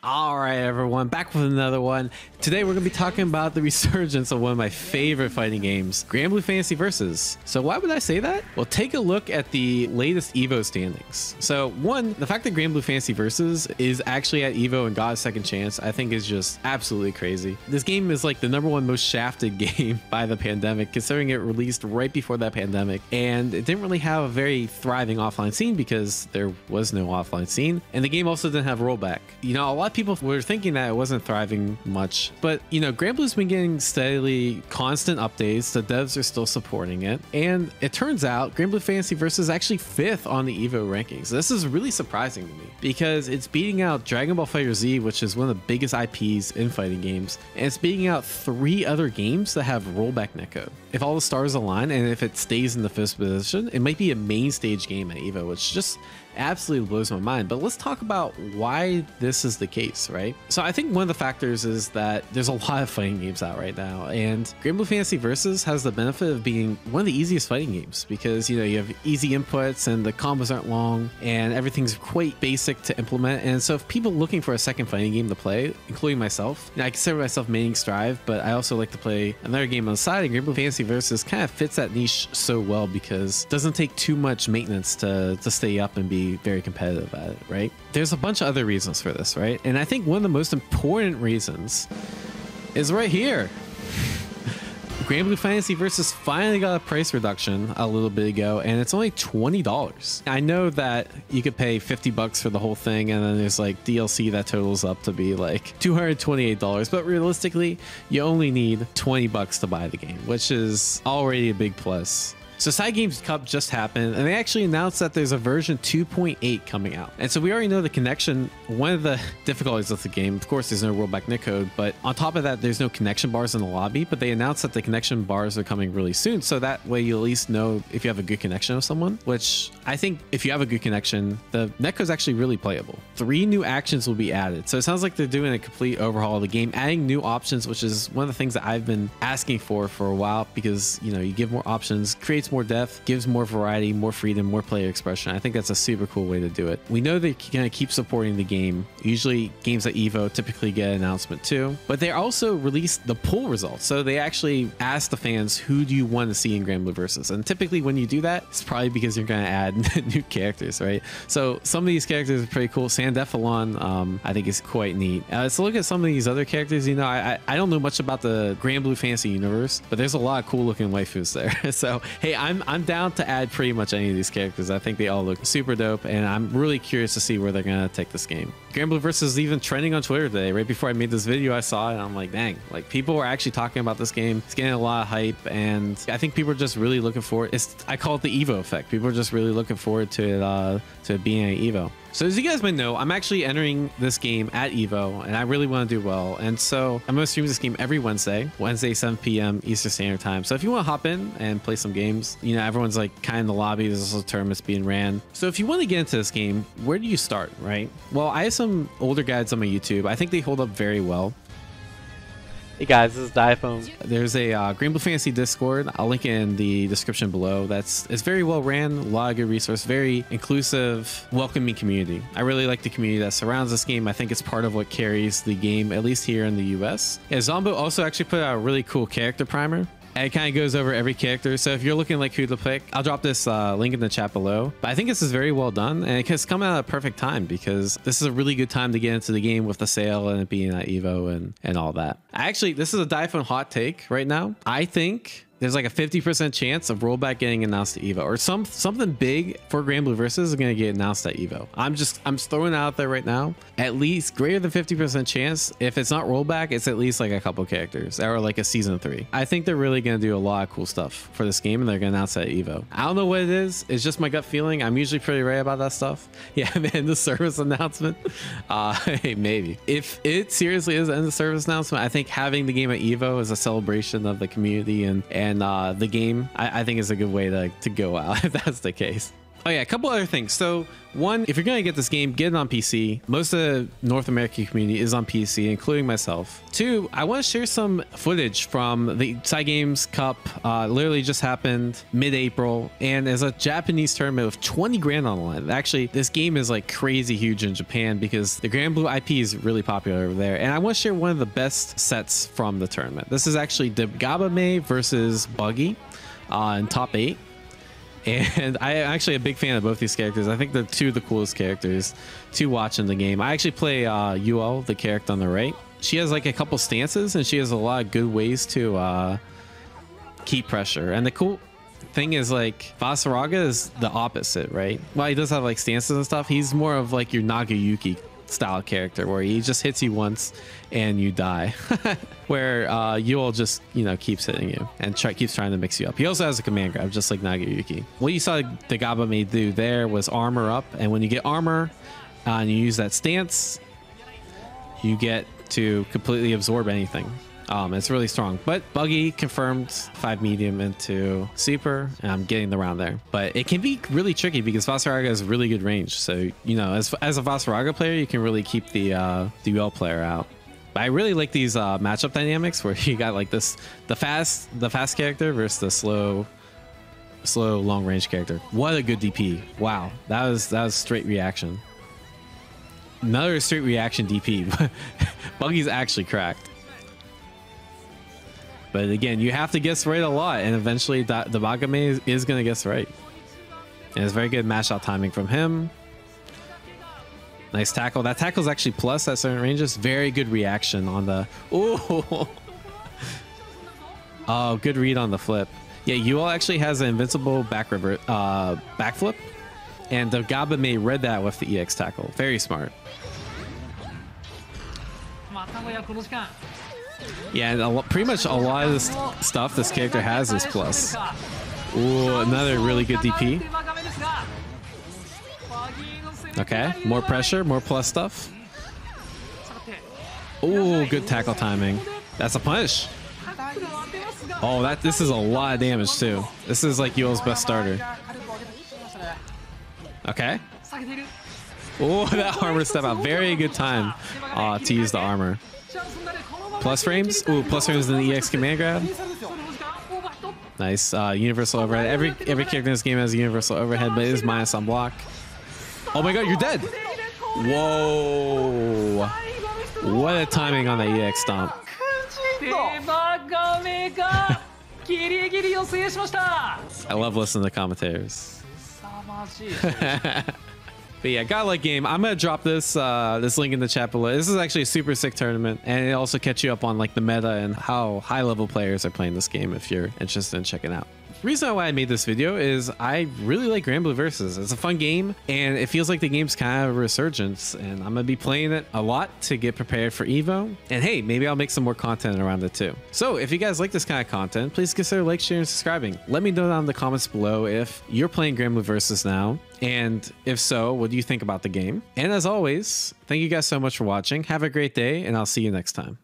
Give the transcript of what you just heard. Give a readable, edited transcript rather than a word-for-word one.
All right, everyone, back with another one. Today we're going to be talking about the resurgence of one of my favorite fighting games, Granblue Fantasy Versus. So why would I say that? Well, take a look at the latest EVO standings. So one, the fact that Granblue Fantasy Versus is actually at EVO and got a second chance, I think is just absolutely crazy. This game is like the #1 most shafted game by the pandemic, considering it released right before that pandemic. And it didn't really have a very thriving offline scene because there was no offline scene. And the game also didn't have rollback. You know, a lot of people were thinking that it wasn't thriving much, but you know, Granblue's been getting steadily constant updates. The devs are still supporting it, and it turns out Granblue Fantasy Versus is actually 5th on the EVO rankings. This is really surprising to me because it's beating out Dragon Ball FighterZ, which is one of the biggest IPs in fighting games, and it's beating out 3 other games that have rollback netcode. If all the stars align and if it stays in the 5th position, it might be a main stage game at EVO, which just absolutely blows my mind. But let's talk about why this is the case, right? So I think one of the factors is that there's a lot of fighting games out right now, and Granblue Fantasy Versus has the benefit of being one of the easiest fighting games because, you know, you have easy inputs and the combos aren't long and everything's quite basic to implement. And so if people looking for a second fighting game to play, including myself, you know, I consider myself maining Strive, but I also like to play another game on the side, and Granblue Fantasy Versus kind of fits that niche so well because it doesn't take too much maintenance to stay up and be very competitive at it, right? There's a bunch of other reasons for this, right? And I think one of the most important reasons is right here. Granblue Fantasy Versus finally got a price reduction a little bit ago, and it's only $20. I know that you could pay $50 for the whole thing, and then there's like DLC that totals up to be like $228, but realistically, you only need $20 to buy the game, which is already a big plus. So Cygames Cup just happened, and they actually announced that there's a version 2.8 coming out. And so we already know the connection. One of the difficulties of the game, of course, there's no rollback netcode, but on top of that, there's no connection bars in the lobby, but they announced that the connection bars are coming really soon. So that way you at least know if you have a good connection with someone, which I think if you have a good connection, the netcode is actually really playable. 3 new actions will be added. So it sounds like they're doing a complete overhaul of the game, adding new options, which is one of the things that I've been asking for a while because, you know, you give more options, creates more depth, gives more variety, more freedom, more player expression. I think that's a super cool way to do it. We know they're going to keep supporting the game. Usually games at EVO typically get an announcement too, but they also released the poll results. So they actually asked the fans, who do you want to see in Granblue Versus? And typically when you do that, it's probably because you're going to add new characters, right? So some of these characters are pretty cool. Diaphone, I think is quite neat. Let's look at some of these other characters. You know, I don't know much about the Granblue Fantasy universe, but there's a lot of cool looking waifus there. So hey, I'm down to add pretty much any of these characters. I think they all look super dope, and I'm really curious to see where they're gonna take this game. Granblue Versus is even trending on Twitter today. Right before I made this video, I saw it and I'm like, dang, like people were actually talking about this game. It's getting a lot of hype, and I think people are just really looking forward. I call it the EVO effect. People are just really looking forward to it being an EVO. So as you guys might know, I'm actually entering this game at EVO, and I really want to do well. And so I'm going to stream this game every Wednesday, 7 p.m. Eastern Standard Time. So if you want to hop in and play some games, you know, everyone's like kind of in the lobby. There's also tournaments being ran. So if you want to get into this game, where do you start, right? Well, I have some older guides on my YouTube. I think they hold up very well. Hey guys, this is Diaphone. There's a Granblue Fantasy Discord. I'll link it in the description below. It's very well ran, a lot of good resource, very inclusive, welcoming community. I really like the community that surrounds this game. I think it's part of what carries the game, at least here in the US. Yeah, Zombo also actually put out a really cool character primer. And it kind of goes over every character. So if you're looking like who to pick, I'll drop this link in the chat below. But I think this is very well done, and it's come out at a perfect time because this is a really good time to get into the game with the sale and it being at EVO and all that. Actually, this is a Diaphone hot take right now. I think there's like a 50% chance of rollback getting announced at EVO, or something big for Granblue Versus is going to get announced at EVO. I'm throwing it out there right now. At least greater than 50% chance. If it's not rollback, it's at least like a couple characters or like a season 3. I think they're really going to do a lot of cool stuff for this game, and they're going to announce it at EVO. I don't know what it is. It's just my gut feeling. I'm usually pretty right about that stuff. Yeah, man, the service announcement. Hey, maybe. If it seriously is an end of service announcement, I think having the game at EVO is a celebration of the community and the game, I think is a good way to go out if that's the case. Oh yeah, a couple other things. So one, if you're gonna get this game, get it on PC. Most of the North American community is on PC, including myself. Two, I want to share some footage from the Cygames Cup. Literally just happened mid-April, and there's a Japanese tournament with 20 grand on the line. Actually, this game is like crazy huge in Japan because the Grand Blue IP is really popular over there. And I want to share one of the best sets from the tournament. This is actually Diaphone versus Buggy in top 8. And I'm actually a big fan of both these characters. I think they're two of the coolest characters to watch in the game. I actually play UL, the character on the right. She has like a couple stances, and she has a lot of good ways to keep pressure. And the cool thing is, like, Vasaraga is the opposite, right? While he does have like stances and stuff, he's more of like your Nagayuki style character where he just hits you once and you die. Where Yul just, you know, keeps hitting you and keeps trying to mix you up. He also has a command grab, just like Nagayuki. What you saw Diaphone do there was armor up, and when you get armor and you use that stance, you get to completely absorb anything. It's really strong. But Buggy confirmed 5 medium into super, and I'm getting the round there. But it can be really tricky because Vasaraga has really good range. So, you know, as a Vasaraga player, you can really keep the UL player out. But I really like these matchup dynamics where you got like this the fast character versus the slow long range character. What a good DP. Wow. That was straight reaction. Another straight reaction DP. Buggy's actually cracked. But again, you have to guess right a lot, and eventually the Bagame is going to guess right. And it's very good mash out timing from him. Nice tackle. That tackle is actually plus at certain ranges. Very good reaction on the... Ooh. Oh, good read on the flip. Yeah, UL actually has an invincible backflip, and the Gabame read that with the EX tackle. Very smart. Yeah, and pretty much a lot of this stuff this character has is plus. Ooh, another really good DP. Okay, more pressure, more plus stuff. Ooh, good tackle timing. That's a punish. Oh, this is a lot of damage too. This is like Yuel's best starter. Okay. Oh, that armor step out. Very good time to use the armor. Plus frames. Ooh, plus frames in the EX command grab. Nice. Universal overhead. Every character in this game has a universal overhead, but it is minus on block. Oh my god, you're dead. Whoa. What a timing on the EX stomp. I love listening to commentators. But yeah, godlike game. I'm gonna drop this this link in the chat below. This is actually a super sick tournament, and it also catch you up on like the meta and how high level players are playing this game if you're interested in checking out. The reason why I made this video is I really like Grand Blue Versus. It's a fun game, and it feels like the game's kind of a resurgence, and I'm gonna be playing it a lot to get prepared for Evo. And hey, maybe I'll make some more content around it too. So if you guys like this kind of content, please consider like, sharing, and subscribing. Let me know down in the comments below if you're playing Grand Blue Versus now, and if so, what do you think about the game? And as always, thank you guys so much for watching. Have a great day, and I'll see you next time.